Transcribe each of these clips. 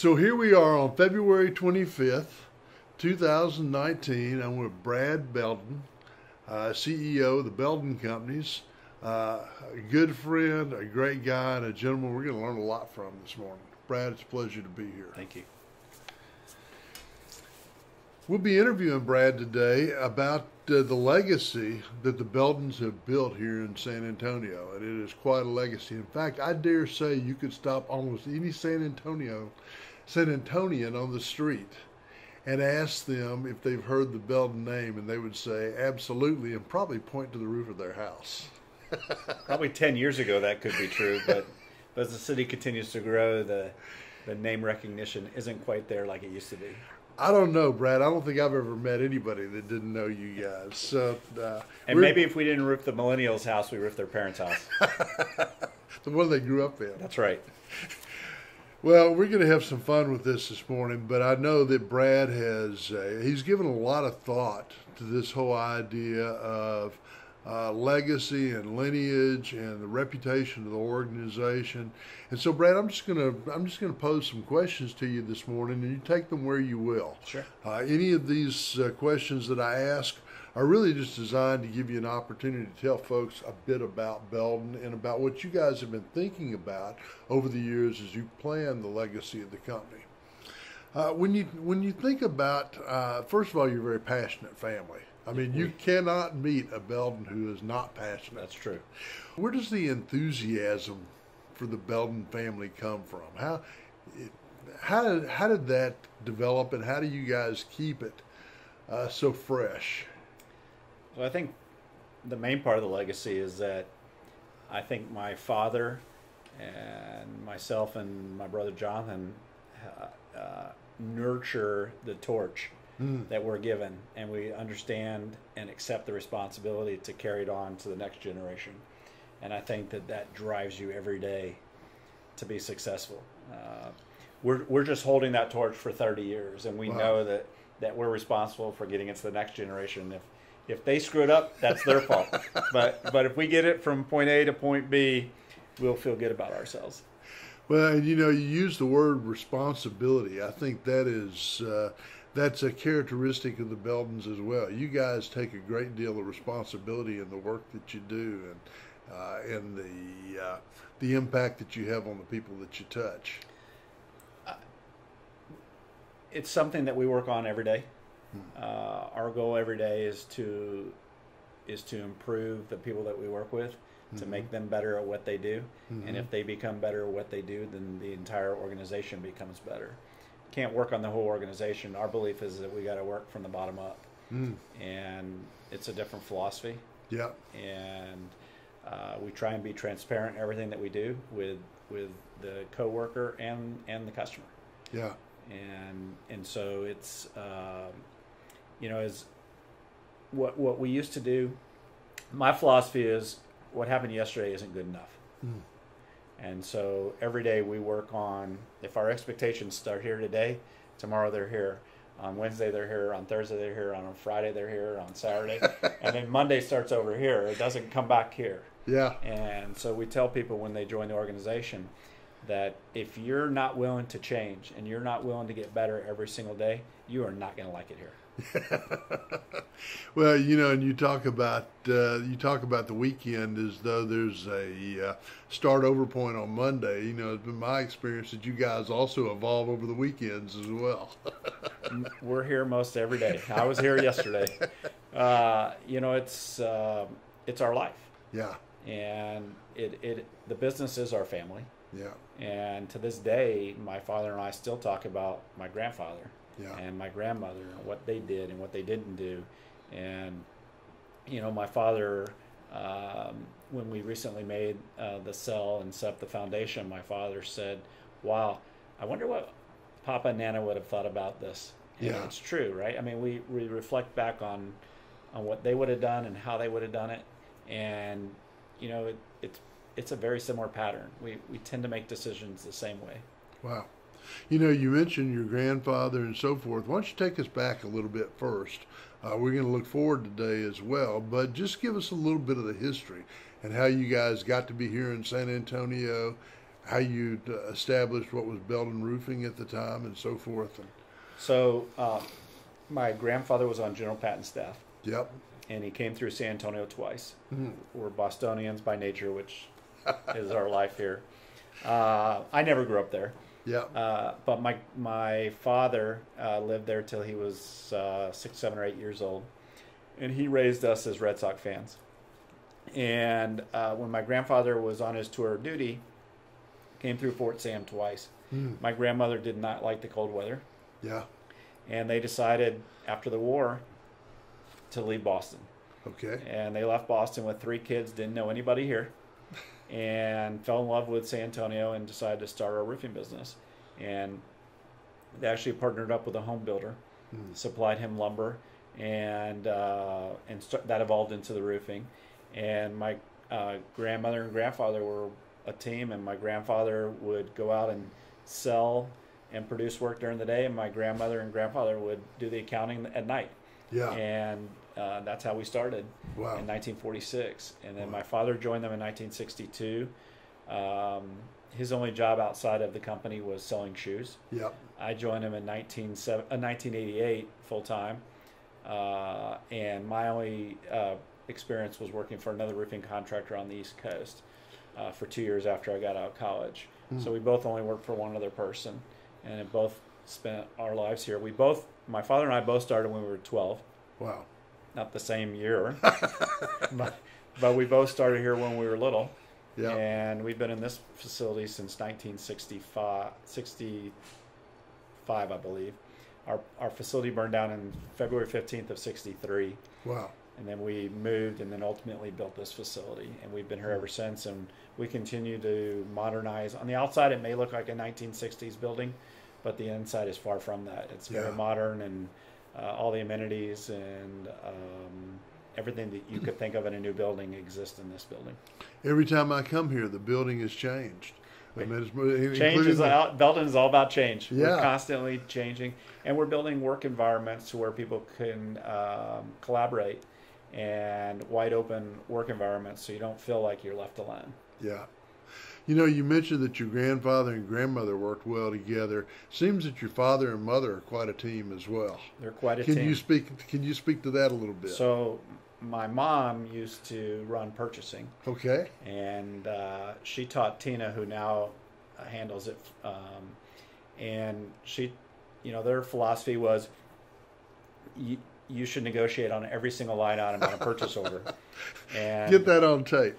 So here we are on February 25th, 2019. I'm with Brad Beldon, CEO of the Beldon Companies, a good friend, a great guy, and a gentleman we're going to learn a lot from this morning. Brad, it's a pleasure to be here. Thank you. We'll be interviewing Brad today about the legacy that the Beldons have built here in San Antonio, and it is quite a legacy. In fact, I dare say you could stop almost any San Antonian on the street and ask them if they've heard the Beldon name, and they would say absolutely, and probably point to the roof of their house. Probably 10 years ago that could be true, but as the city continues to grow, the name recognition isn't quite there like it used to be. I don't know, Brad. I don't think I've ever met anybody that didn't know you guys. So, and maybe if we didn't roof the millennials' house, we roofed their parents' house. The one they grew up in. That's right. Well, we're going to have some fun with this morning, but I know that Brad he's given a lot of thought to this whole idea of legacy and lineage and the reputation of the organization. And so, Brad, I'm just gonna pose some questions to you this morning, and you take them where you will. Sure. Any of these questions that I ask are really just designed to give you an opportunity to tell folks a bit about Beldon and about what you guys have been thinking about over the years as you plan the legacy of the company. When you think about, first of all, you're a very passionate family. I mean, you cannot meet a Beldon who is not passionate. That's true. Where does the enthusiasm for the Beldon family come from? How did that develop, and how do you guys keep it so fresh? Well, I think the main part of the legacy is that I think my father and myself and my brother Jonathan nurture the torch that we're given, and we understand and accept the responsibility to carry it on to the next generation. And I think that drives you every day to be successful. We're just holding that torch for 30 years, and we know that we're responsible for getting it to the next generation. If they screw it up, that's their fault. But if we get it from point A to point B, we'll feel good about ourselves. Well, and you use the word responsibility. I think that's a characteristic of the Beldons as well. You guys take a great deal of responsibility in the work that you do, and the impact that you have on the people that you touch. It's something that we work on every day. Our goal every day is to improve the people that we work with, to make them better at what they do. And if they become better at what they do, then the entire organization becomes better. Can't work on the whole organization. Our belief is that we got to work from the bottom up, and it's a different philosophy. Yeah. And we try and be transparent in everything that we do with the coworker and the customer. Yeah. And so it's as what we used to do. My philosophy is what happened yesterday isn't good enough. And so every day we work on, if our expectations start here today, tomorrow they're here. On Wednesday they're here. On Thursday they're here. On Friday they're here. On Saturday. And then Monday starts over here. It doesn't come back here. Yeah. And so we tell people when they join the organization that if you're not willing to change and you're not willing to get better every single day, you are not going to like it here. Well, and you talk about the weekend as though there's a start over point on Monday. It's been my experience that you guys also evolve over the weekends as well. We're here most every day. I was here yesterday. It's our life. Yeah. And the business is our family. Yeah. And to this day, my father and I still talk about my grandfather. Yeah. And my grandmother, and what they did and what they didn't do. And, my father, when we recently made the sell and set up the foundation, my father said, wow, I wonder what Papa and Nana would have thought about this. And yeah. It's true, right? I mean, we reflect back on what they would have done and how they would have done it. And, it's a very similar pattern. We tend to make decisions the same way. Wow. You mentioned your grandfather and so forth. Why don't you take us back a little bit first? We're going to look forward today as well, but just give us a little bit of the history and how you guys got to be here in San Antonio, how you established what was Beldon Roofing at the time and so forth. And So my grandfather was on General Patton's staff, yep. and he came through San Antonio twice. Mhm. We're Bostonians by nature, which is our life here. I never grew up there. Yep. But my father lived there till he was 6, 7, or 8 years old, and he raised us as Red Sox fans. And when my grandfather was on his tour of duty, came through Fort Sam twice. My grandmother did not like the cold weather, Yeah. and they decided after the war to leave Boston. Okay. And they left Boston with 3 kids, didn't know anybody here, and fell in love with San Antonio and decided to start a roofing business. And they actually partnered up with a home builder, supplied him lumber, and that evolved into the roofing. And my grandmother and grandfather were a team, and my grandfather would go out and sell and produce work during the day, and my grandmother and grandfather would do the accounting at night. Yeah. And that's how we started Wow. in 1946. And then Wow. my father joined them in 1962. His only job outside of the company was selling shoes. Yep. I joined him in 1988 full time. And my only experience was working for another roofing contractor on the East Coast for 2 years after I got out of college. So we both only worked for one other person, and have both spent our lives here. My father and I both started when we were 12. Wow. Not the same year, but we both started here when we were little. Yeah. And we've been in this facility since 1965, I believe. Our facility burned down in February 15th of 63. Wow. And then we moved and then ultimately built this facility. And we've been here ever since. And we continue to modernize. On the outside, it may look like a 1960s building, but the inside is far from that. It's very modern, and all the amenities and everything that you could think of in a new building exists in this building. Every time I come here, the building has changed. I mean, Change is out. Beldon is all about change. Yeah. We're constantly changing, and we're building work environments to where people can collaborate, and wide open work environments, so you don't feel like you're left alone. Yeah. You know, you mentioned that your grandfather and grandmother worked well together. Seems that your father and mother are quite a team as well. They're quite a Can team. you speak to that a little bit? So my mom used to run purchasing, Okay. and she taught Tina, who now handles it. And she, their philosophy was, you should negotiate on every single line item on a purchase order. And Get that on tape.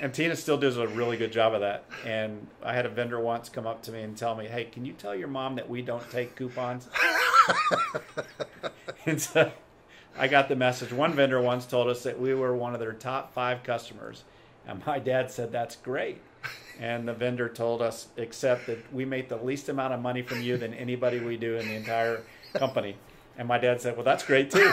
and Tina still does a really good job of that. And I had a vendor once come up to me and tell me, "Hey, can you tell your mom that we don't take coupons?" And so I got the message. One vendor once told us that we were one of their top 5 customers. And my dad said, "That's great." And the vendor told us, "Except that we make the least amount of money from you than anybody we do in the entire company." And my dad said, "Well, that's great too."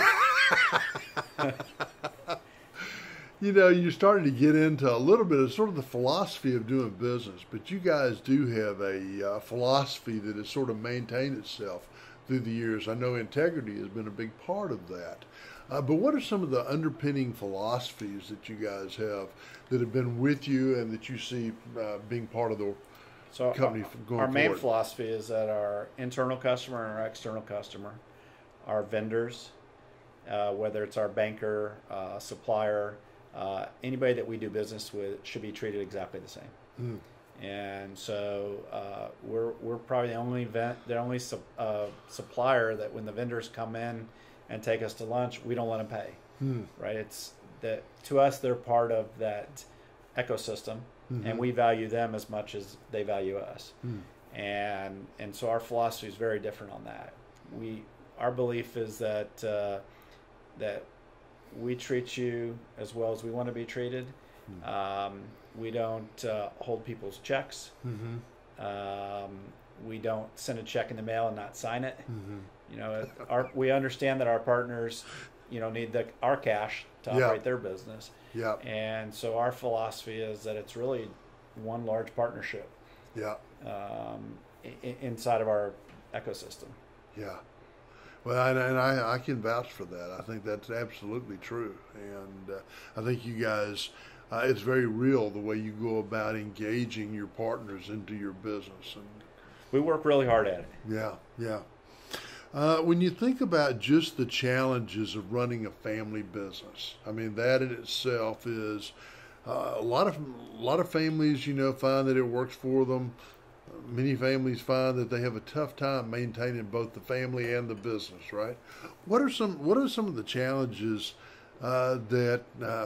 You know, you're starting to get into a little bit of sort of the philosophy of doing business, but you guys do have a philosophy that has sort of maintained itself through the years. I know integrity has been a big part of that. But what are some of the underpinning philosophies that you guys have that have been with you and that you see being part of the company going our main forward? philosophy is that our internal customer and our external customer, our vendors, whether it's our banker, supplier, anybody that we do business with, should be treated exactly the same. And so we're probably the only supplier that when the vendors come in and take us to lunch, we don't let them pay. Right? It's that to us, they're part of that ecosystem, and we value them as much as they value us. And so our philosophy is very different on that. Our belief is that that we treat you as well as we want to be treated. We don't hold people's checks. We don't send a check in the mail and not sign it. We understand that our partners, need our cash to operate their business. Yeah. And so our philosophy is that it's really one large partnership. Yeah. Inside of our ecosystem. Yeah. Well, and I can vouch for that. I think that's absolutely true. And I think you guys it's very real the way you go about engaging your partners into your business. And we work really hard at it. yeah, yeah. When you think about just the challenges of running a family business, I mean, that in itself is a lot of families, find that it works for them. Many families find that they have a tough time maintaining both the family and the business. Right? What are some of the challenges that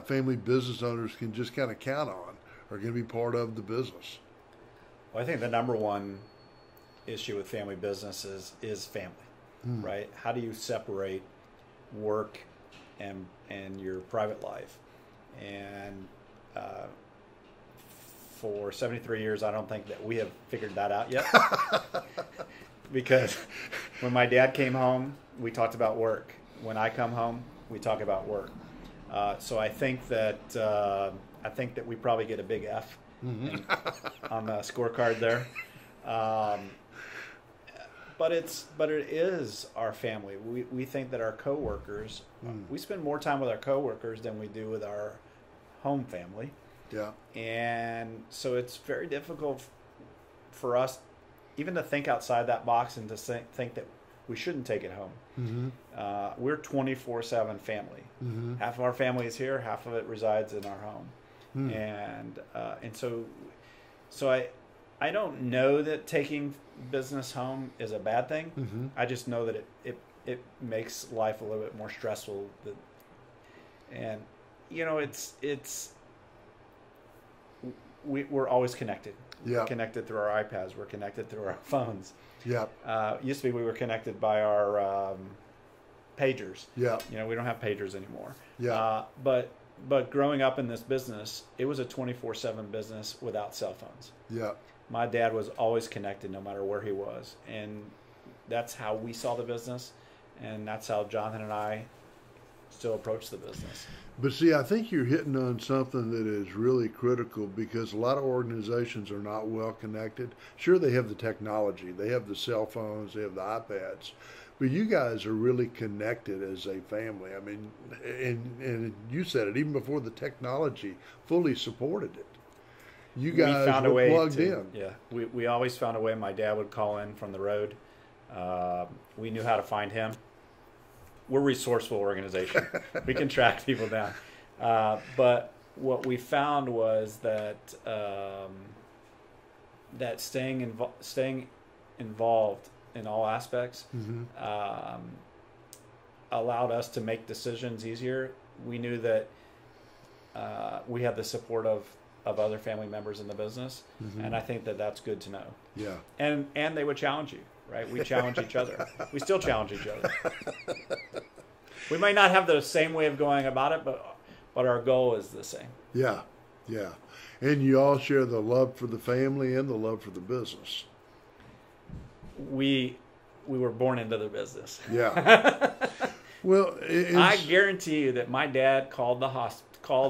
family business owners can just kind of count on, or can be part of the business? Well, I think the number one issue with family businesses is family. Right? How do you separate work and your private life? And for 73 years, I don't think that we have figured that out yet. Because when my dad came home, we talked about work. When I come home, we talk about work. So I think that we probably get a big F on the scorecard there. But it is our family. We think that our coworkers, we spend more time with our coworkers than we do with our home family. Yeah. And so it's very difficult for us even to think outside that box and to think that we shouldn't take it home. We're 24/7 family. Half of our family is here, half of it resides in our home. And so I don't know that taking business home is a bad thing. I just know that it makes life a little bit more stressful. And we're always connected. Yeah. We're connected through our iPads. We're connected through our phones. Yeah. Used to be we were connected by our pagers. Yeah. We don't have pagers anymore. Yeah. But growing up in this business, it was a 24/7 business without cell phones. Yeah. My dad was always connected no matter where he was. And that's how we saw the business. And that's how Jonathan and I still approach the business. But see, I think you're hitting on something that is really critical, because a lot of organizations are not well connected. Sure, they have the technology, they have the cell phones, they have the iPads, but you guys are really connected as a family. I mean, and you said it, even before the technology fully supported it. You guys found were a way plugged in. Yeah, we always found a way. My dad would call in from the road. We knew how to find him. We're a resourceful organization. We can track people down. But what we found was that that staying involved in all aspects allowed us to make decisions easier. We knew that we had the support of other family members in the business, and I think that that's good to know. Yeah. And they would challenge you. Right, we challenge each other. We still challenge each other. We might not have the same way of going about it, but our goal is the same. Yeah, yeah. And you all share the love for the family and the love for the business. We were born into the business. Yeah. Well, I guarantee you that my dad called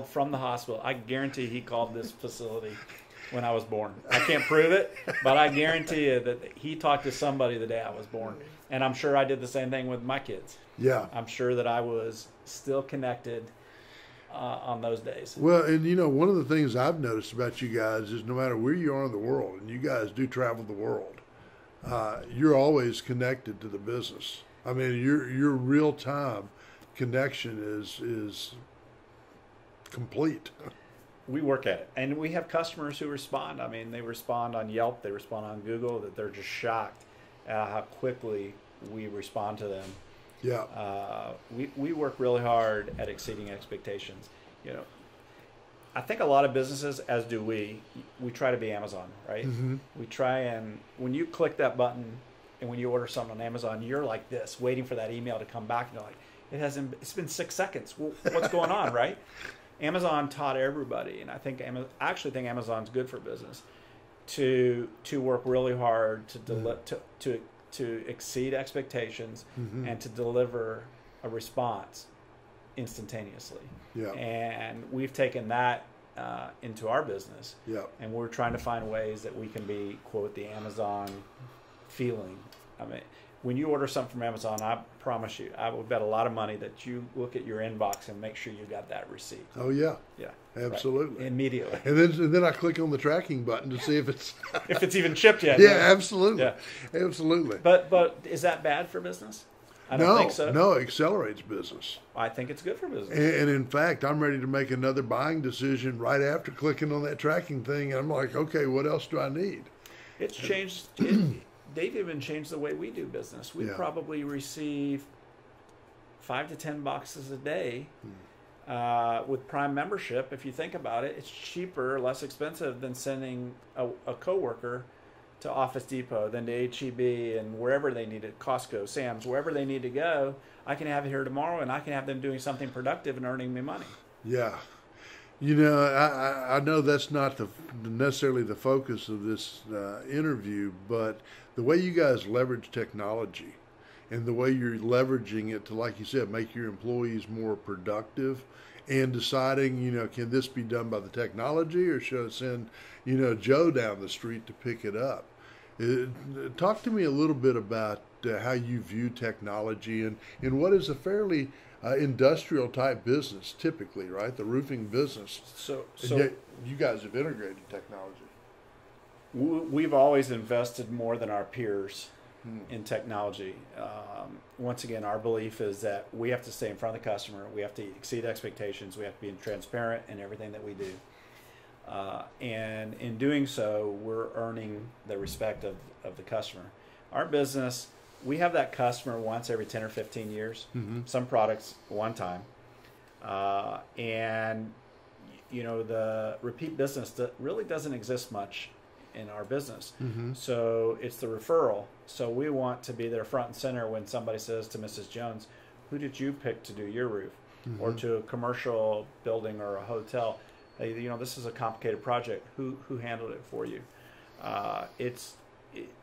from the hospital. I guarantee he called this facility when I was born. I can't prove it, but I guarantee you that he talked to somebody the day I was born. And I'm sure I did the same thing with my kids. Yeah. I'm sure that I was still connected on those days. Well, and one of the things I've noticed about you guys is no matter where you are in the world, and you guys do travel the world, you're always connected to the business. I mean, your real-time connection is complete. We work at it, and we have customers who respond. I mean, they respond on Yelp, they respond on Google, that they're just shocked at how quickly we respond to them. Yeah. We work really hard at exceeding expectations. I think a lot of businesses, as do we try to be Amazon, right? We try, and when you click that button and when you order something on Amazon, you're like this, waiting for that email to come back, and you're like, it's been 6 seconds. Well, what's going on, right? Amazon taught everybody, and I actually think Amazon's good for business, to work really hard to exceed expectations and to deliver a response instantaneously. Yeah. And we've taken that into our business. Yeah. And we're trying to find ways that we can be, quote, the Amazon feeling. I mean, when you order something from Amazon, I promise you, I would bet a lot of money that you look at your inbox and make sure you got that receipt. Oh yeah. Yeah. Absolutely. Right. Immediately. And then I click on the tracking button to see if it's if it's even shipped yet. Yeah, absolutely. Yeah. Absolutely. But is that bad for business? I don't think so. No, it accelerates business. I think it's good for business. And in fact, I'm ready to make another buying decision right after clicking on that tracking thing. And I'm like, okay, what else do I need? It's changed. They've even changed the way we do business. We probably receive 5 to 10 boxes a day with Prime membership. If you think about it, it's cheaper, less expensive than sending a coworker to Office Depot, then to H-E-B and wherever they need it, Costco, Sam's, wherever they need to go. I can have it here tomorrow, and I can have them doing something productive and earning me money. Yeah. You know, I know that's not necessarily the focus of this interview, but the way you guys leverage technology and the way you're leveraging it to, like you said, make your employees more productive and deciding, you know, can this be done by the technology or should I send, you know, Joe down the street to pick it up? Talk to me a little bit about how you view technology and what is a fairly industrial type business typically, right? The roofing business. So yet you guys have integrated technology. We've always invested more than our peers in technology. Once again, our belief is that we have to stay in front of the customer. We have to exceed expectations. We have to be transparent in everything that we do. And in doing so, we're earning the respect of the customer. Our business, we have that customer once every 10 or 15 years, some products one time. And, you know, the repeat business that really doesn't exist much in our business. So it's the referral. So we want to be there front and center when somebody says to Mrs. Jones, who did you pick to do your roof? Or to a commercial building or a hotel. Hey, you know, this is a complicated project. Who handled it for you?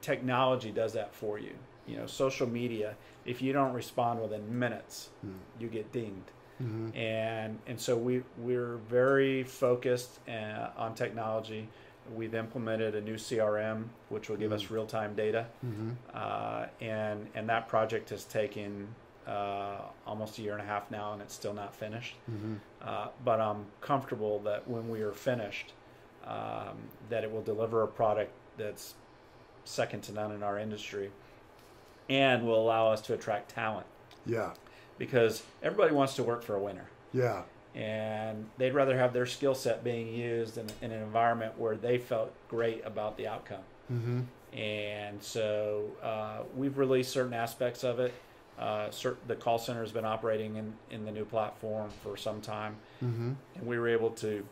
Technology does that for you. You know, social media, if you don't respond within minutes, you get dinged. And so we're very focused on technology. We've implemented a new CRM, which will give us real-time data. And that project has taken almost a year and a half now, and it's still not finished. But I'm comfortable that when we are finished, that it will deliver a product that's second to none in our industry and will allow us to attract talent. Yeah. Because everybody wants to work for a winner. Yeah. And they'd rather have their skill set being used in an environment where they felt great about the outcome. And so we've released certain aspects of it. The call center has been operating in the new platform for some time. And we were able to,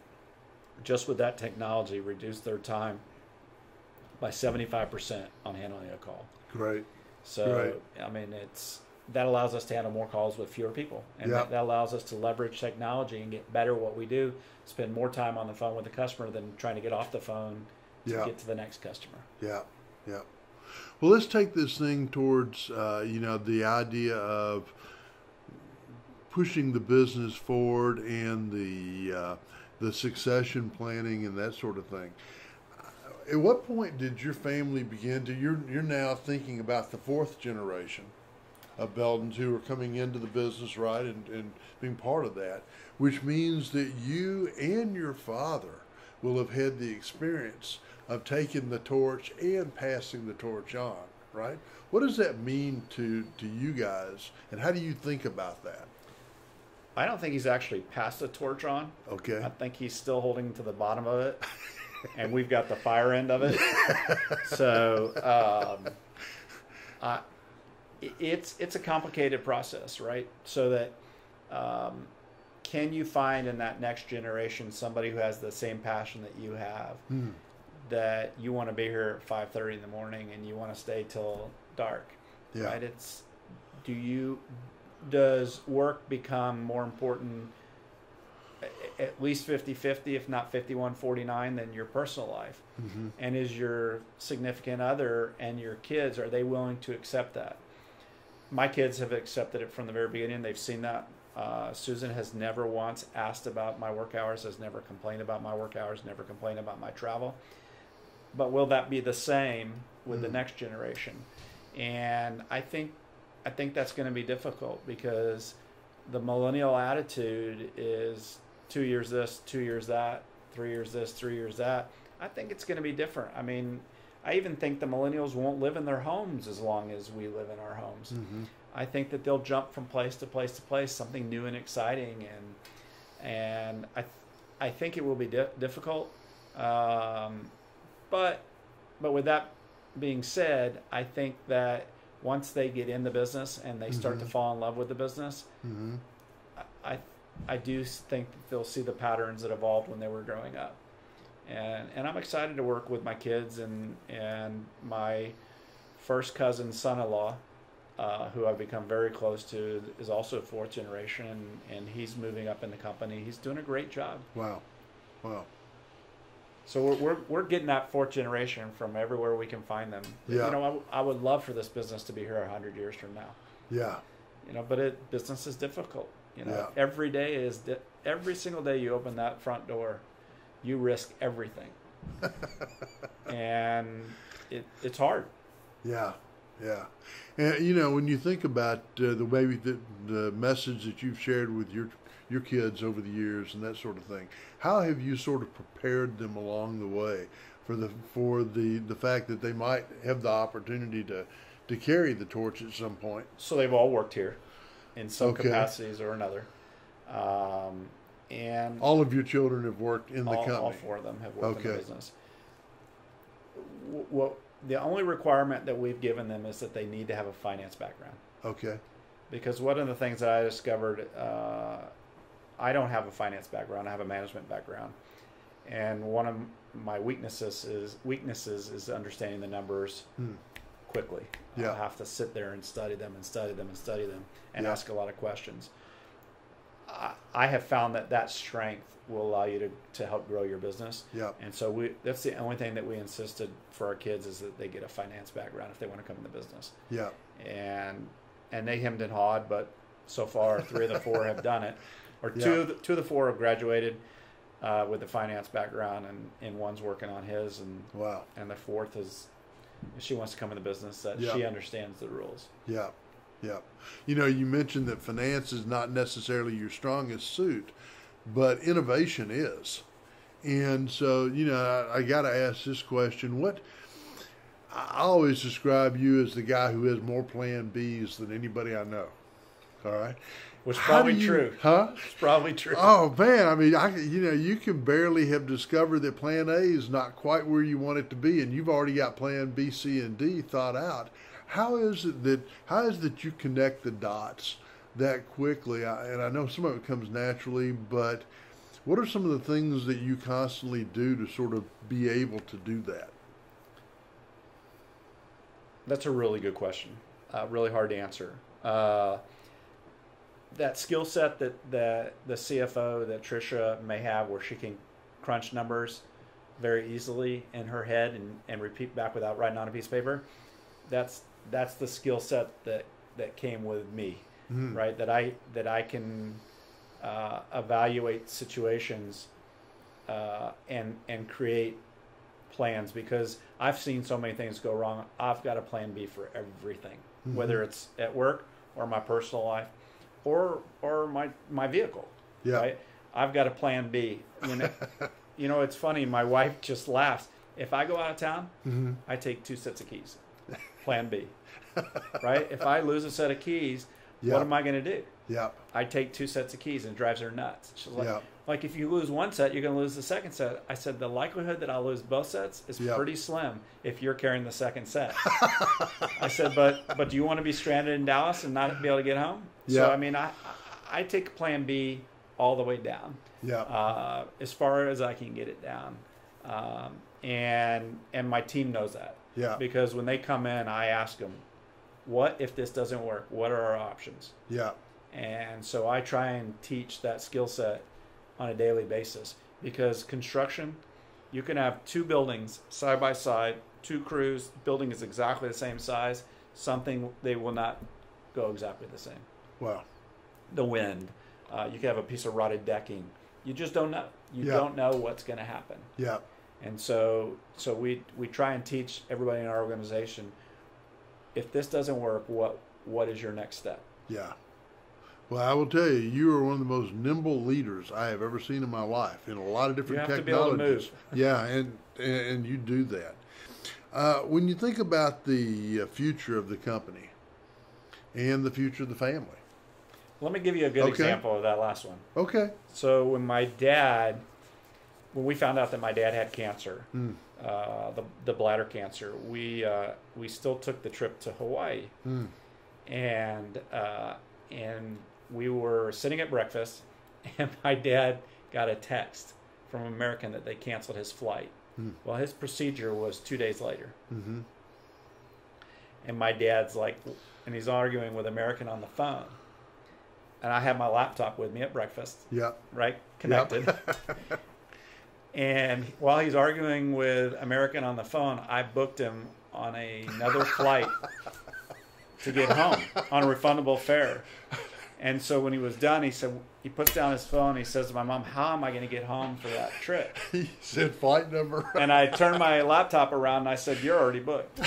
just with that technology, reduce their time by 75% on handling a call. Great. So, I mean, that allows us to handle more calls with fewer people. And that allows us to leverage technology and get better at what we do, spend more time on the phone with the customer than trying to get off the phone to get to the next customer. Yeah. Well, let's take this thing towards, you know, the idea of pushing the business forward and the succession planning and that sort of thing. At what point did your family begin to, you're now thinking about the fourth generation of Beldons who are coming into the business, right, and being part of that, which means that you and your father will have had the experience of taking the torch and passing the torch on, right? What does that mean to you guys, and how do you think about that? I don't think he's actually passed the torch on. Okay. I think he's still holding to the bottom of it, and we've got the fire end of it. So it's a complicated process, right? So that can you find in that next generation somebody who has the same passion that you have, that you want to be here at 5:30 in the morning and you want to stay till dark, right? Does work become more important at least 50-50, if not 51-49, than your personal life? And is your significant other and your kids, are they willing to accept that? My kids have accepted it from the very beginning. They've seen that. Susan has never once asked about my work hours, has never complained about my work hours, never complained about my travel. But will that be the same with the next generation? And I think that's going to be difficult because the millennial attitude is 2 years this, 2 years that, 3 years this, 3 years that. I think it's going to be different. I mean, I even think the millennials won't live in their homes as long as we live in our homes. Mm-hmm. I think that they'll jump from place to place to place, something new and exciting, and I think it will be difficult. But with that being said, I think that once they get in the business and they start to fall in love with the business, I do think that they'll see the patterns that evolved when they were growing up. And I'm excited to work with my kids and my first cousin's son-in-law, who I've become very close to, is also fourth generation, and he's moving up in the company. He's doing a great job. Wow. So we're getting that fourth generation from everywhere we can find them. Yeah. You know, I would love for this business to be here 100 years from now. Yeah. You know, but business is difficult. You know, Yeah. Every single day you open that front door, you risk everything, and it's hard. Yeah. And you know, when you think about the way the message that you've shared with your kids over the years and that sort of thing, how have you sort of prepared them along the way for the fact that they might have the opportunity to carry the torch at some point? So they've all worked here in some capacities or another. And all of your children have worked in the company? All four of them have worked in the business. The only requirement that we've given them is that they need to have a finance background. Okay. Because one of the things that I discovered, I don't have a finance background. I have a management background. And one of my weaknesses is understanding the numbers quickly. Yeah. I have to sit there and study them and ask a lot of questions. I have found that strength will allow you to help grow your business. Yeah. And so that's the only thing that we insisted for our kids is that they get a finance background if they want to come in the business. Yeah. And they hemmed and hawed, but so far 3 of the 4 have done it, or two of the 4 have graduated with a finance background, and one's working on his, and wow. And the 4th is she wants to come in the business that she understands the rules. Yeah. Yeah. You know, you mentioned that finance is not necessarily your strongest suit, but innovation is. And so, you know, I got to ask this question. I always describe you as the guy who has more plan Bs than anybody I know. All right. Which is probably true. Huh? It's probably true. Oh, man. I mean, you can barely have discovered that plan A is not quite where you want it to be, and you've already got plan B, C, and D thought out. How is it that you connect the dots that quickly? And I know some of it comes naturally, but what are some of the things that you constantly do to sort of be able to do that? That's a really good question. Really hard to answer. That skill set that the CFO, that Tricia may have, where she can crunch numbers very easily in her head and repeat back without writing on a piece of paper, that's the skill set that came with me, right? That I can evaluate situations and create plans, because I've seen so many things go wrong. I've got a plan B for everything, whether it's at work or my personal life or my vehicle. Yeah. Right? I've got a plan B. You know, it's funny. My wife just laughs. If I go out of town, I take 2 sets of keys. Plan B. Right? If I lose a set of keys, what am I going to do? Yeah. I take 2 sets of keys, and it drives her nuts. She's like, if you lose one set, you're going to lose the second set. I said, the likelihood that I'll lose both sets is pretty slim if you're carrying the second set. I said, but do you want to be stranded in Dallas and not be able to get home? Yeah. So, I mean, I take plan B all the way down. Yeah. As far as I can get it down. And my team knows that. Yeah. Because when they come in, I ask them, what if this doesn't work? What are our options? Yeah. And so I try and teach that skill set on a daily basis, because construction, you can have 2 buildings side by side, 2 crews, building is exactly the same size, they will not go exactly the same. Wow. The wind, you can have a piece of rotted decking. You just don't know. You don't know what's going to happen. Yeah. And so we try and teach everybody in our organization, if this doesn't work, what is your next step? Yeah. Well, I will tell you, you are one of the most nimble leaders I have ever seen in my life in a lot of different You have technologies. to be able to move. Yeah, and you do that. When you think about the future of the company and the future of the family. Let me give you a good example of that last one. Okay. So when we found out that my dad had cancer, the bladder cancer, we still took the trip to Hawaii, and we were sitting at breakfast, and my dad got a text from American that they canceled his flight. Well, his procedure was 2 days later, and my dad's like, and he's arguing with American on the phone, and I had my laptop with me at breakfast. Yeah. Right, connected. Yep. And while he's arguing with American on the phone, I booked him on another flight to get home on a refundable fare. And so when he was done, he puts down his phone. He says to my mom, "How am I going to get home for that trip?" He said flight number. And I turned my laptop around and I said, "You're already booked."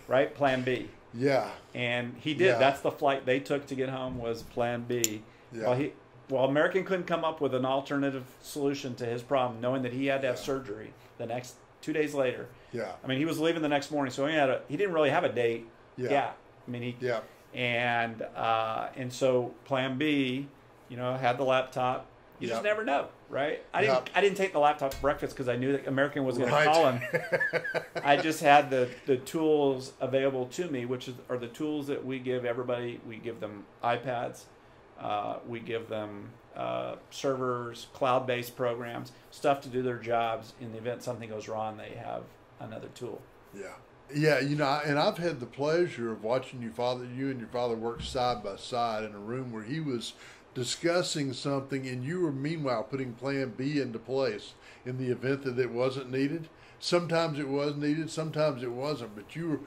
Right? Plan B. Yeah. And he did. Yeah. That's the flight they took to get home was Plan B. Yeah. Well, American couldn't come up with an alternative solution to his problem, knowing that he had to have surgery the next 2 days later. Yeah. I mean, he was leaving the next morning, so he didn't really have a date gap. I mean, and so Plan B, had the laptop. You just never know, right? I didn't take the laptop to breakfast because I knew that American was going to call him. I just had the tools available to me, which are the tools that we give everybody. We give them iPads. We give them servers, cloud-based programs, stuff to do their jobs. In the event something goes wrong, they have another tool. Yeah. Yeah, and I've had the pleasure of watching you and your father work side by side in a room where he was discussing something and you were meanwhile putting Plan B into place in the event that it wasn't needed. Sometimes it was needed, sometimes it wasn't, but you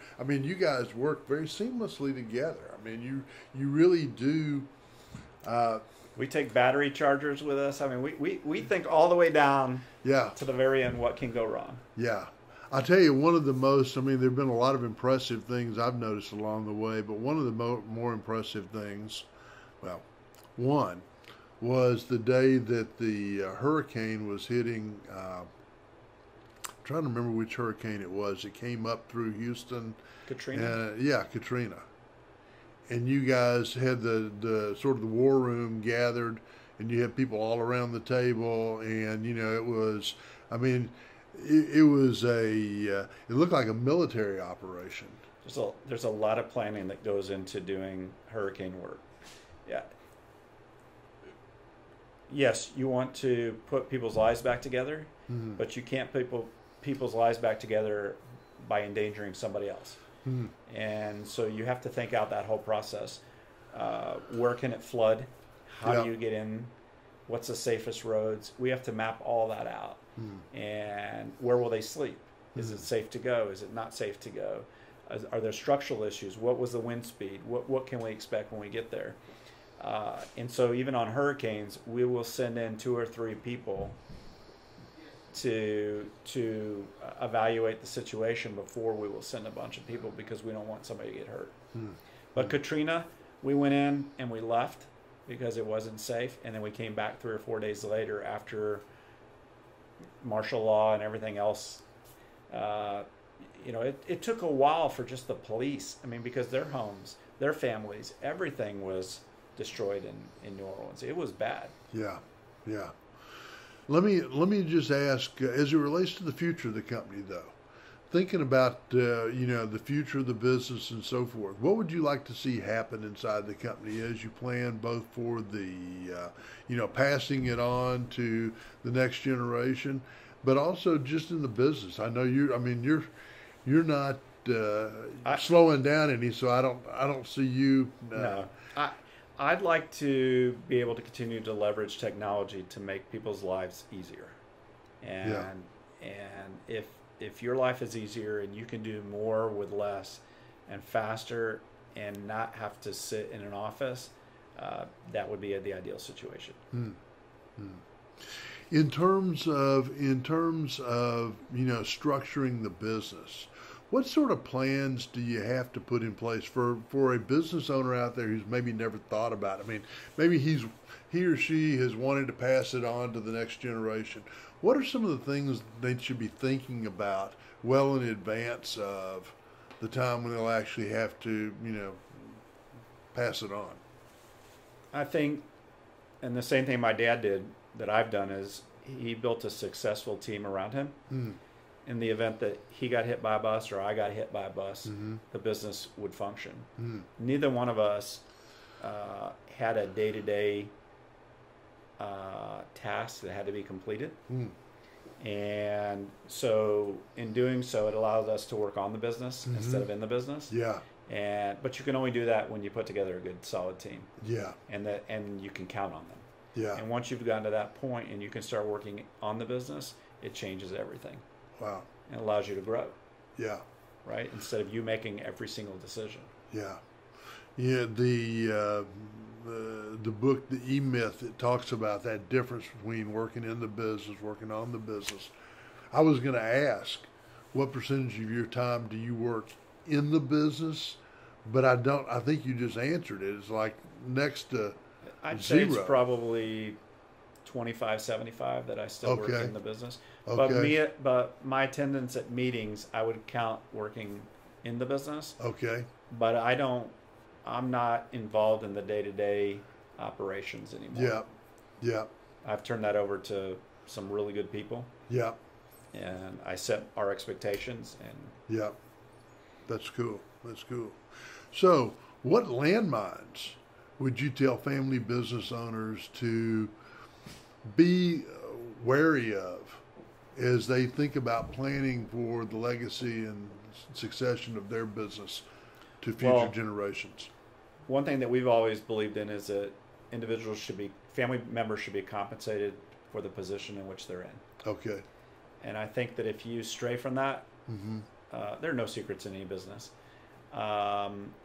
guys work very seamlessly together. I mean, you really do. We take battery chargers with us. I mean, we think all the way down to the very end what can go wrong. Yeah. I'll tell you, one of the most, there have been a lot of impressive things I've noticed along the way, but one of the more impressive things, one was the day that the hurricane was hitting, I'm trying to remember which hurricane it was. It came up through Houston. Katrina? Katrina. And you guys had the sort of the war room gathered, and you had people all around the table, and, it was, it was it looked like a military operation. There's a lot of planning that goes into doing hurricane work. Yeah. Yes, you want to put people's lives back together, but you can't put people's lives back together by endangering somebody else. And so you have to think out that whole process. Where can it flood? How do you get in? What's the safest roads? We have to map all that out. And where will they sleep? Is it safe to go? Is it not safe to go? Are there structural issues? What was the wind speed? What can we expect when we get there? And so even on hurricanes, we will send in 2 or 3 people to evaluate the situation before we will send a bunch of people because we don't want somebody to get hurt. But Katrina, we went in and we left because it wasn't safe, and then we came back 3 or 4 days later after martial law and everything else. It took a while for just the police. Because their homes, their families, everything was destroyed in New Orleans. It was bad. Yeah. Let me just ask, as it relates to the future of the company, though, thinking about the future of the business and so forth, what would you like to see happen inside the company as you plan both for the passing it on to the next generation, but also just in the business? I know you're not slowing down any, so I don't see you. No, I'd like to be able to continue to leverage technology to make people's lives easier, and if your life is easier and you can do more with less and faster and not have to sit in an office, that would be the ideal situation. In terms of structuring the business, What sort of plans do you have to put in place for a business owner out there who's maybe never thought about it? I mean, maybe he or she has wanted to pass it on to the next generation. What are some of the things they should be thinking about well in advance of the time when they'll actually have to, pass it on? I think, and the same thing my dad did that I've done is he built a successful team around him. Mm. In the event that he got hit by a bus or I got hit by a bus, Mm-hmm. the business would function. Mm. Neither one of us had a day-to-day task that had to be completed. Mm. And so in doing so, it allowed us to work on the business Mm-hmm. instead of in the business. Yeah. But you can only do that when you put together a good, solid team. Yeah. And you can count on them. Yeah. And once you've gotten to that point and you can start working on the business, it changes everything. Wow. And allows you to grow. Yeah. Right? Instead of you making every single decision. Yeah. Yeah. The book, The E-Myth, it talks about that difference between working in the business, working on the business. I was going to ask, what percentage of your time do you work in the business? But I think you just answered it. It's like next to I'd zero. say it's probably 25-75 that I still work Okay. in the business. Okay. But my attendance at meetings, I would count working in the business. Okay. But I'm not involved in the day-to-day operations anymore. Yeah. Yeah. I've turned that over to some really good people, Yeah. and I set our expectations. And Yeah. That's cool. That's cool. So, what landmines would you tell family business owners to be wary of as they think about planning for the legacy and succession of their business to future generations? One thing that we've always believed in is that family members should be compensated for the position in which they're in. Okay. And I think that if you stray from that, Mm-hmm. there are no secrets in any business.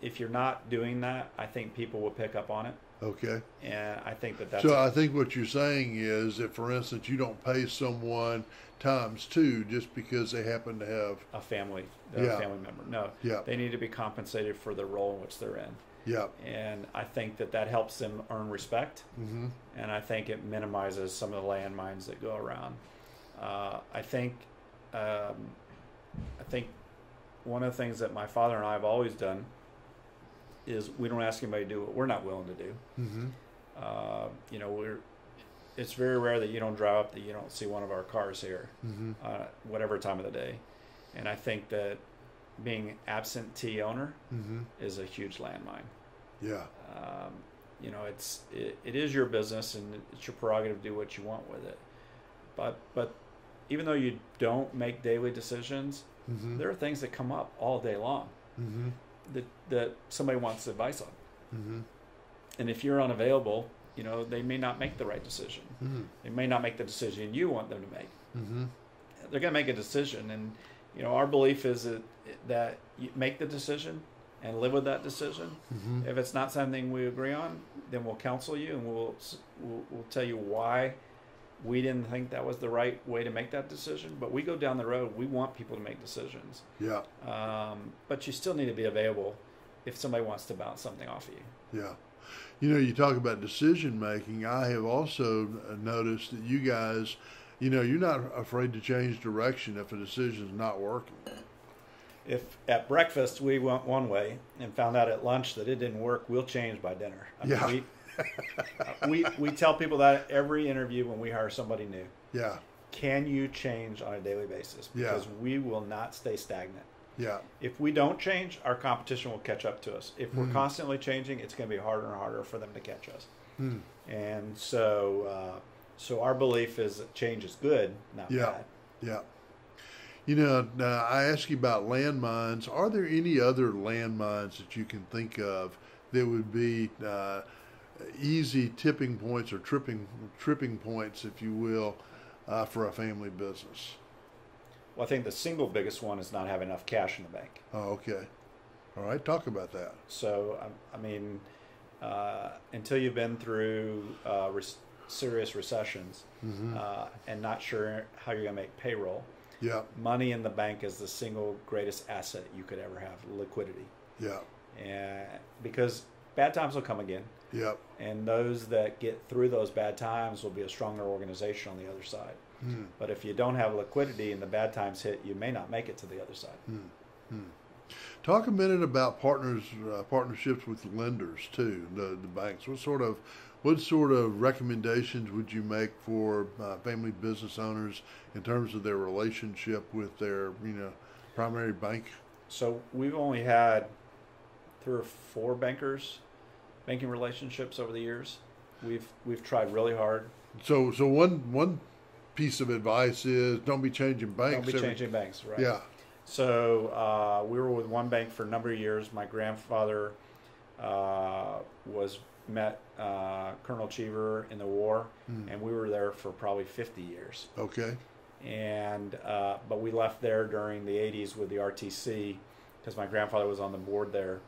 If you're not doing that, I think people will pick up on it. Okay. And I think that's... So I think what you're saying is that, for instance, you don't pay someone times two just because they happen to have a family Yeah. member. No, Yeah. they need to be compensated for the role in which they're in. Yeah. And I think that helps them earn respect. Mm-hmm. And I think it minimizes some of the landmines that go around. I think one of the things that my father and I have always done is we don't ask anybody to do what we're not willing to do. Mm-hmm. It's very rare that you don't drive up that you don't see one of our cars here, Mm-hmm. whatever time of the day. And I think that being absentee owner Mm-hmm. is a huge landmine. Yeah. It is your business and it's your prerogative to do what you want with it. But even though you don't make daily decisions, Mm-hmm. there are things that come up all day long Mm-hmm. that somebody wants advice on. Mm-hmm. And if you're unavailable, they may not make the right decision. Mm-hmm. They may not make the decision you want them to make. Mm-hmm. They're going to make a decision, and our belief is that you make the decision and live with that decision. Mm-hmm. If it's not something we agree on, then we'll counsel you and we'll tell you why we didn't think that was the right way to make that decision. But we go down the road. We want people to make decisions. Yeah. But you still need to be available if somebody wants to bounce something off of you. Yeah. You talk about decision making. I have also noticed that you guys, you're not afraid to change direction if a decision is not working. If at breakfast we went one way and found out at lunch that it didn't work, we'll change by dinner. We tell people that at every interview when we hire somebody new. Yeah. Can you change on a daily basis? Because we will not stay stagnant. Yeah. If we don't change, our competition will catch up to us. If we're constantly changing, it's going to be harder and harder for them to catch us. Mm. And so our belief is that change is good, not bad. Yeah. I asked you about landmines. Are there any other landmines that you can think of that would be easy tipping points or tripping points, if you will, for a family business? Well, I think the single biggest one is not having enough cash in the bank. Oh, okay. All right. Talk about that. So, until you've been through serious recessions Mm-hmm. And not sure how you're going to make payroll, Yeah. Money in the bank is the single greatest asset you could ever have, liquidity. Yeah. And because bad times will come again. Yep. And those that get through those bad times will be a stronger organization on the other side. But if you don't have liquidity and the bad times hit, you may not make it to the other side. Talk a minute about partnerships with lenders too, the banks. What sort of recommendations would you make for family business owners in terms of their relationship with their primary bank? So we've only had 3 or 4 banking relationships over the years. We've tried really hard. So one piece of advice is don't be changing banks. Don't be changing banks, right? Yeah. So we were with one bank for a number of years. My grandfather met Colonel Cheever in the war, and we were there for probably 50 years. Okay. And but we left there during the 80s with the RTC because my grandfather was on the board there,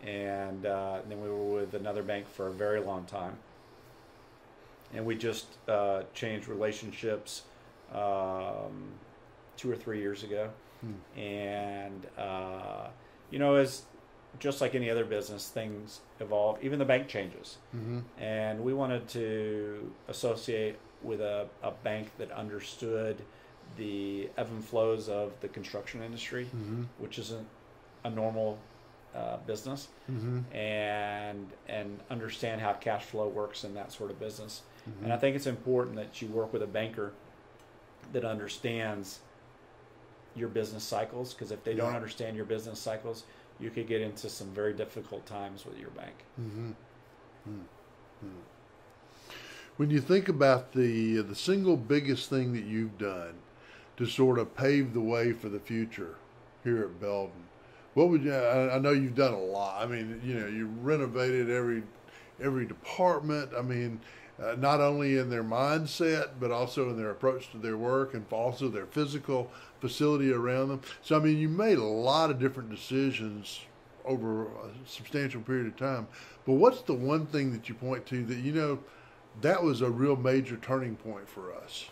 and then we were with another bank for a very long time. And we just changed relationships 2 or 3 years ago. And, as just like any other business, things evolve. Even the bank changes. And we wanted to associate with a bank that understood the ebb and flows of the construction industry, which isn't a normal business, and understand how cash flow works in that sort of business. And I think it's important that you work with a banker that understands your business cycles, because if they don't understand your business cycles, you could get into some very difficult times with your bank. When you think about the single biggest thing that you've done to sort of pave the way for the future here at Beldon, what would you? I know you've done a lot. I mean, you renovated every department. I mean, not only in their mindset, but also in their approach to their work and also their physical facility around them. So, I mean, you made a lot of different decisions over a substantial period of time. But what's the one thing that you point to that, that was a real major turning point for us?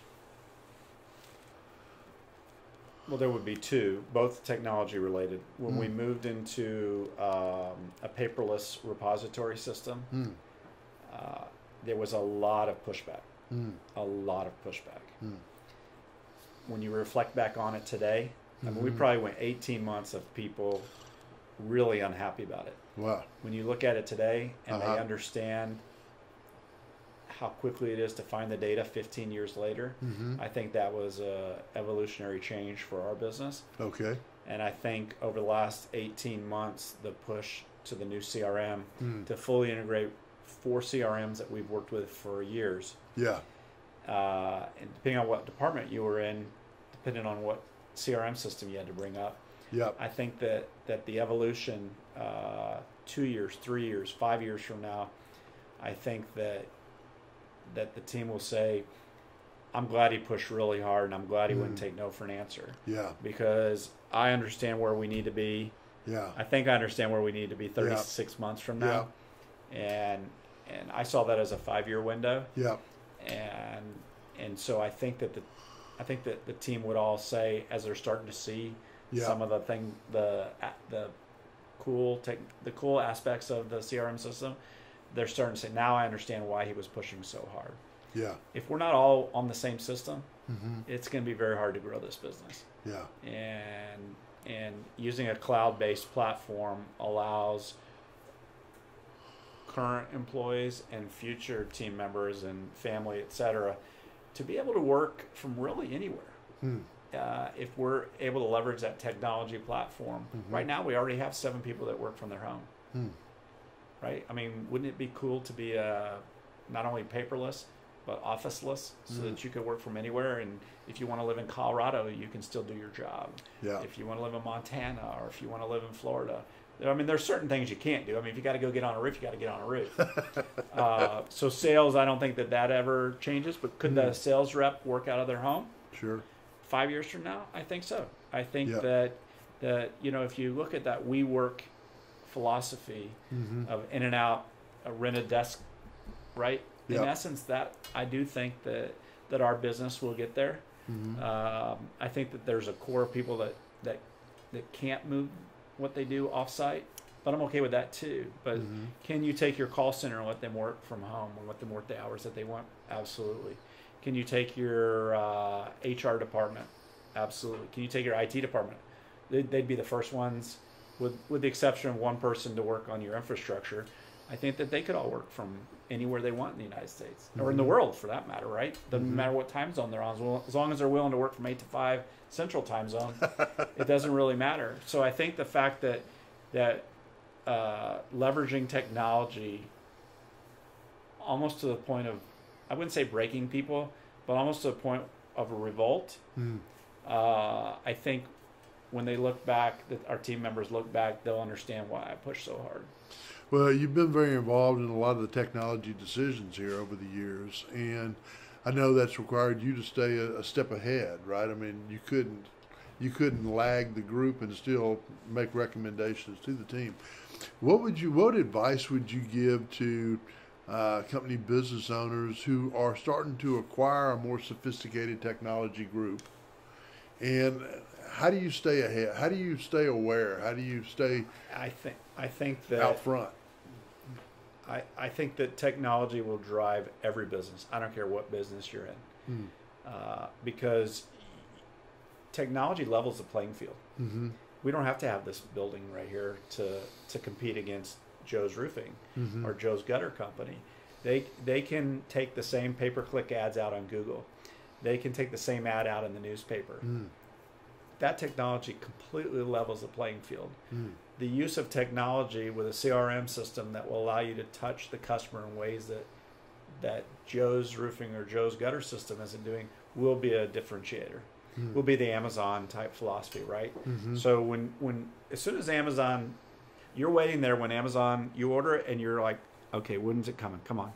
Well, there would be 2, both technology related. When we moved into a paperless repository system, there was a lot of pushback. A lot of pushback. When you reflect back on it today, I mean, we probably went 18 months of people really unhappy about it. Wow. When you look at it today and they understand how quickly it is to find the data 15 years later, I think that was a evolutionary change for our business. Okay. And I think over the last 18 months, the push to the new CRM to fully integrate 4 CRMs that we've worked with for years. Yeah. And depending on what department you were in, depending on what CRM system you had to bring up, I think that the evolution 2 years, 3 years, 5 years from now, I think that the team will say, I'm glad he pushed really hard, and I'm glad he wouldn't take no for an answer. Yeah. Because I understand where we need to be. Yeah. I think I understand where we need to be 36 months from now. And I saw that as a 5-year window. Yeah. And so I think that the team would all say, as they're starting to see some of the cool aspects of the CRM system, they're starting to say, now I understand why he was pushing so hard. Yeah. If we're not all on the same system, it's going to be very hard to grow this business. Yeah. And using a cloud-based platform allows current employees and future team members and family, et cetera, to be able to work from really anywhere. If we're able to leverage that technology platform. Right now, we already have 7 people that work from their home. Right? I mean, wouldn't it be cool to be not only paperless, but officeless, so that you could work from anywhere? And if you want to live in Colorado, you can still do your job. Yeah. If you want to live in Montana, or if you want to live in Florida, I mean, there's certain things you can't do. I mean, if you got to go get on a roof, you got to get on a roof. So sales, I don't think that ever changes. But could the sales rep work out of their home? Sure. 5 years from now, I think so. I think that if you look at that WeWork philosophy of in and out, a rented desk, right? In essence, that I do think that our business will get there. I think that there's a core of people that can't move what they do off-site, but I'm okay with that too. But can you take your call center and let them work from home and let them work the hours that they want? Absolutely. Can you take your HR department? Absolutely. Can you take your IT department? They'd be the first ones, with the exception of one person, to work on your infrastructure. I think that they could all work from anywhere they want in the United States, or in the world for that matter, right? Doesn't matter what time zone they're on, as long as they're willing to work from 8 to 5 Central Time Zone, it doesn't really matter. So I think the fact that leveraging technology almost to the point of, I wouldn't say breaking people, but almost to the point of a revolt. I think when they look back, that our team members look back, they'll understand why I pushed so hard. Well, you've been very involved in a lot of the technology decisions here over the years, and I know that's required you to stay a step ahead, right? I mean, you couldn't lag the group and still make recommendations to the team. What advice would you give to company business owners who are starting to acquire a more sophisticated technology group? And how do you stay ahead? How do you stay aware? How do you stay I think that out front? I think that technology will drive every business. I don't care what business you're in, because technology levels the playing field. We don't have to have this building right here to compete against Joe's Roofing or Joe's Gutter Company. They can take the same pay-per-click ads out on Google. They can take the same ad out in the newspaper. That technology completely levels the playing field. The use of technology with a CRM system that will allow you to touch the customer in ways that Joe's Roofing or Joe's Gutter system isn't doing will be a differentiator. Will be the Amazon type philosophy, right? So when as soon as Amazon, you're waiting there when Amazon, you order it and you're like, okay, when's it coming? Come on.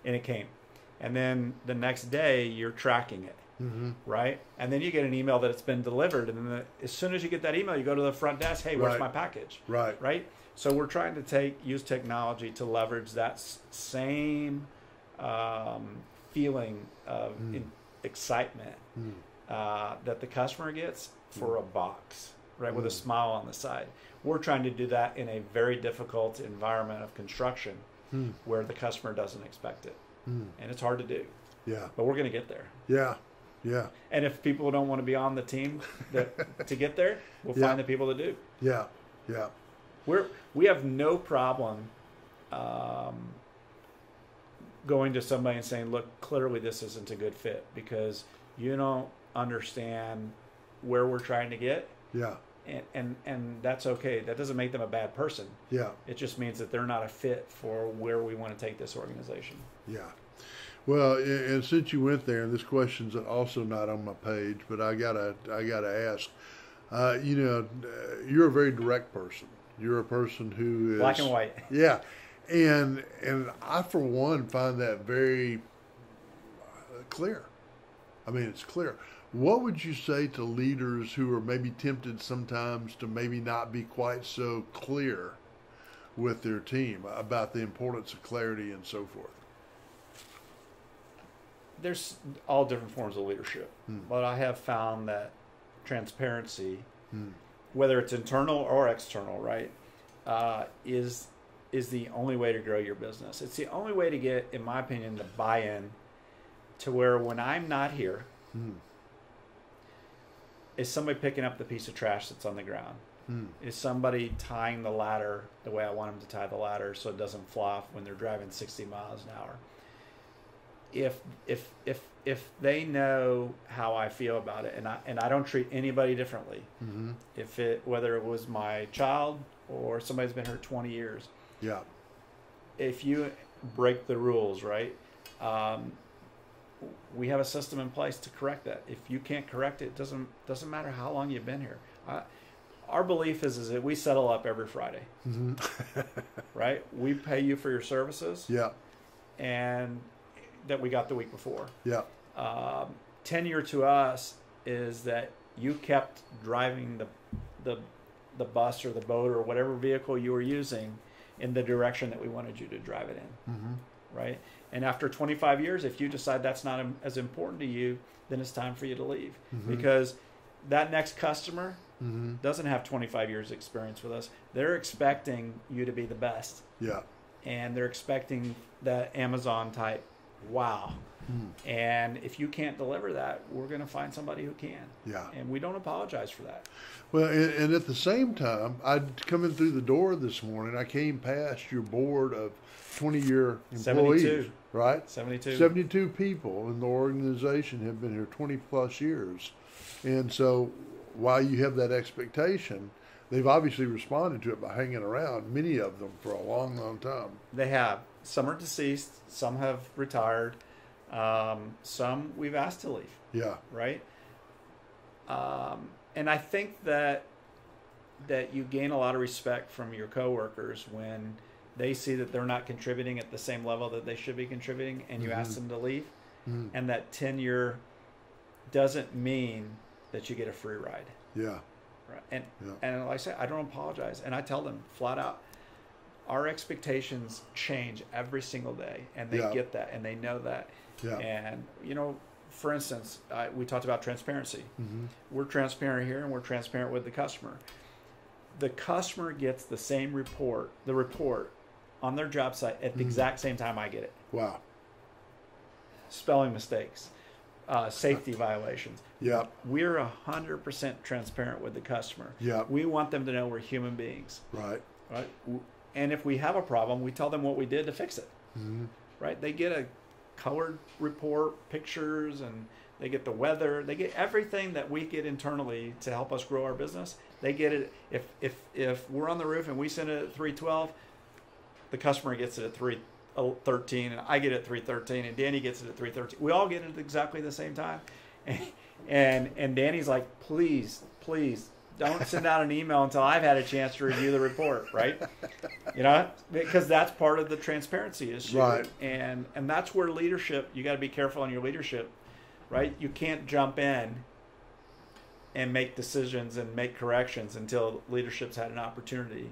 And it came. And then the next day you're tracking it. Right? And then you get an email that it's been delivered. And then as soon as you get that email, you go to the front desk, hey, where's my package? Right? So we're trying to use technology to leverage that same feeling of excitement that the customer gets for a box, right? With a smile on the side. We're trying to do that in a very difficult environment of construction where the customer doesn't expect it. And it's hard to do. Yeah. But we're going to get there. Yeah. Yeah. And if people don't want to be on the team to get there, we'll find the people that do. Yeah. Yeah. We have no problem going to somebody and saying, look, clearly this isn't a good fit because you don't understand where we're trying to get. Yeah. And that's okay. That doesn't make them a bad person. Yeah. It just means that they're not a fit for where we want to take this organization. Yeah. Well, and since you went there, and this question's also not on my page, but I gotta ask. You're a very direct person. You're a person who is black and white. Yeah, and I for one find that very clear. I mean, it's clear. What would you say to leaders who are maybe tempted sometimes to maybe not be quite so clear with their team about the importance of clarity and so forth? There's all different forms of leadership, but I have found that transparency, whether it's internal or external, right, is the only way to grow your business. It's the only way to get, in my opinion, the buy-in to where when I'm not here, is somebody picking up the piece of trash that's on the ground? Is somebody tying the ladder the way I want them to tie the ladder so it doesn't fly off when they're driving 60 miles an hour? If they know how I feel about it, and I don't treat anybody differently, whether it was my child or somebody's been here 20 years, if you break the rules, right, we have a system in place to correct that. If you can't correct it, it doesn't matter how long you've been here. Our belief is that we settle up every Friday, right? We pay you for your services, and that we got the week before. Tenure to us is that you kept driving the bus or the boat or whatever vehicle you were using in the direction that we wanted you to drive it in. right? And after 25 years, if you decide that's not as important to you, then it's time for you to leave. Because that next customer doesn't have 25 years experience with us. They're expecting you to be the best. Yeah. And they're expecting that Amazon type, wow. And if you can't deliver that, we're going to find somebody who can. Yeah. And we don't apologize for that. Well, and at the same time, I'd coming through the door this morning, I came past your board of 20-year employees, 72. right? 72. 72 people in the organization have been here 20 plus years. And so while you have that expectation, they've obviously responded to it by hanging around, many of them, for a long, long time. They have. Some are deceased. Some have retired. Some we've asked to leave. Yeah. Right? And I think that you gain a lot of respect from your coworkers when they see that they're not contributing at the same level that they should be contributing, and you ask them to leave. And that tenure doesn't mean that you get a free ride. Yeah. Right. And like I say, I don't apologize. And I tell them flat out, our expectations change every single day, and they get that, and they know that. Yeah. And, for instance, we talked about transparency. We're transparent here, and we're transparent with the customer. The customer gets the same report on their job site at the exact same time I get it. Wow. Spelling mistakes, safety violations. Yeah. We're 100% transparent with the customer. Yeah. We want them to know we're human beings. Right. Right. And if we have a problem, we tell them what we did to fix it. Right. They get a colored report, pictures, and they get the weather. They get everything that we get internally to help us grow our business. They get it. If we're on the roof and we send it at 3:12, the customer gets it at 3:13, and I get it at 3:13, and Danny gets it at 3:13. We all get it at exactly the same time. And Danny's like, please, don't send out an email until I've had a chance to review the report, right? Because that's part of the transparency issue. Right. And that's where leadership, you got to be careful on your leadership, right? You can't jump in and make decisions and make corrections until leadership's had an opportunity.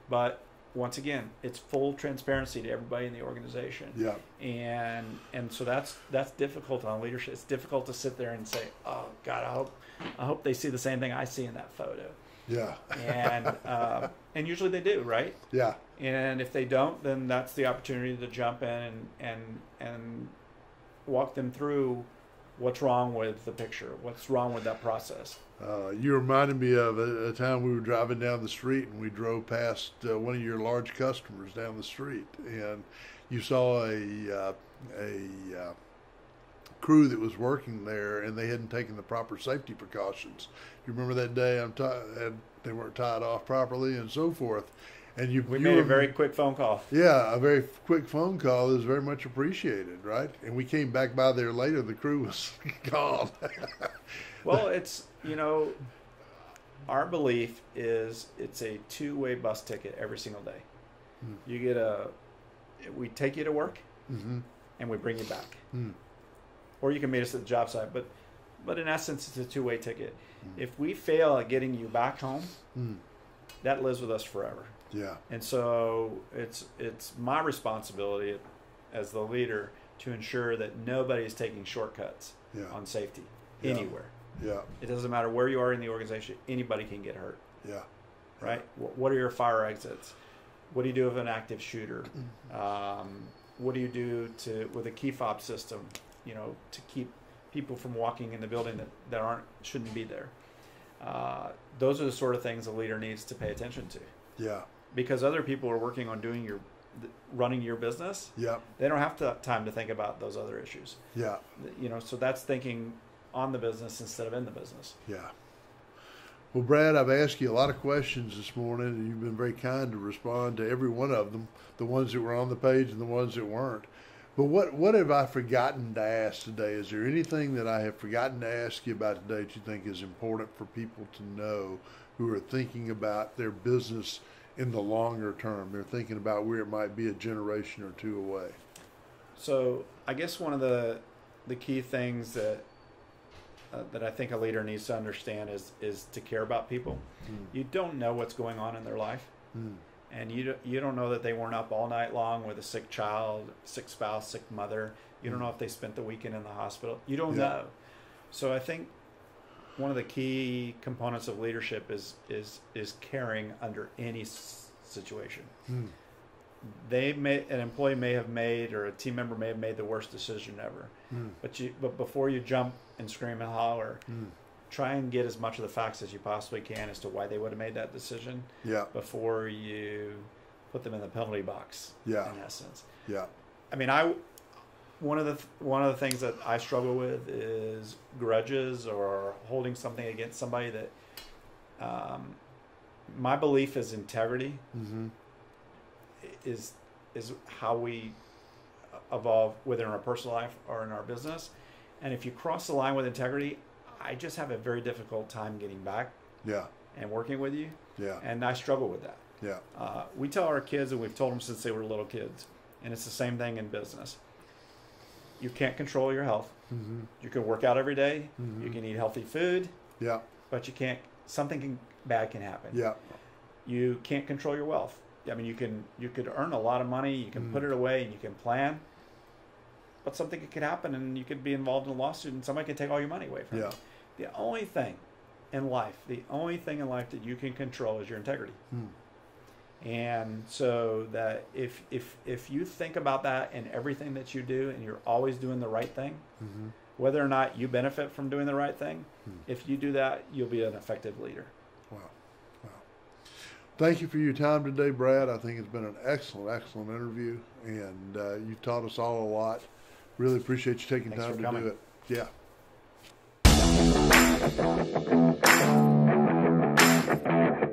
But once again, it's full transparency to everybody in the organization. Yeah. And so that's difficult on leadership. It's difficult to sit there and say, oh God, I hope they see the same thing I see in that photo. Yeah. And usually they do, right? Yeah. And if they don't, then that's the opportunity to jump in and walk them through what's wrong with the picture, what's wrong with that process. You reminded me of a time we were driving down the street, and we drove past one of your large customers down the street, and you saw a crew that was working there, and they hadn't taken the proper safety precautions. You remember that day? They weren't tied off properly, and so forth. And we made a very quick phone call. Yeah, a very quick phone call is very much appreciated, right? And we came back by there later. The crew was gone. Well, it's, our belief is it's a two-way bus ticket every single day. You get we take you to work, and we bring you back. Or you can meet us at the job site, but in essence, it's a two-way ticket. If we fail at getting you back home, that lives with us forever. Yeah. And so it's my responsibility as the leader to ensure that nobody is taking shortcuts on safety anywhere. Yeah. It doesn't matter where you are in the organization. Anybody can get hurt. Yeah. Right? What are your fire exits? What do you do with an active shooter? What do you do with a key fob system, to keep people from walking in the building that shouldn't be there? Those are the sort of things a leader needs to pay attention to. Yeah. Because other people are working on running your business. Yeah. They don't have time to think about those other issues. Yeah. So that's thinking on the business instead of in the business. Yeah. Well, Brad, I've asked you a lot of questions this morning, and you've been very kind to respond to every one of them, the ones that were on the page and the ones that weren't. But what have I forgotten to ask today? Is there anything that I have forgotten to ask you about today that you think is important for people to know who are thinking about their business in the longer term? They're thinking about where it might be a generation or two away. So I guess one of the key things that I think a leader needs to understand is to care about people. You don't know what's going on in their life. and you don't know that they weren't up all night long with a sick child, sick spouse, sick mother. You don't know if they spent the weekend in the hospital. You don't know. So I think one of the key components of leadership is caring under any situation. An employee may have made, or a team member may have made the worst decision ever. But before you jump and scream and holler, try and get as much of the facts as you possibly can as to why they would have made that decision. Before you put them in the penalty box. In essence. I mean, one of the things that I struggle with is grudges or holding something against somebody that. My belief is integrity. Is how we evolve whether in our personal life or in our business. And if you cross the line with integrity, I just have a very difficult time getting back and working with you. And I struggle with that. We tell our kids, and we've told them since they were little kids, and it's the same thing in business. You can't control your health. You can work out every day. You can eat healthy food. But you can't, bad can happen. You can't control your wealth. I mean, you could earn a lot of money, you can put it away, and you can plan, but something could happen, and you could be involved in a lawsuit, and somebody could take all your money away from you. The only thing in life that you can control is your integrity. And so that if you think about that in everything that you do, and you're always doing the right thing, whether or not you benefit from doing the right thing, if you do that, you'll be an effective leader. Thank you for your time today, Brad. I think it's been an excellent interview, and you taught us all a lot. Really appreciate you taking time to do it.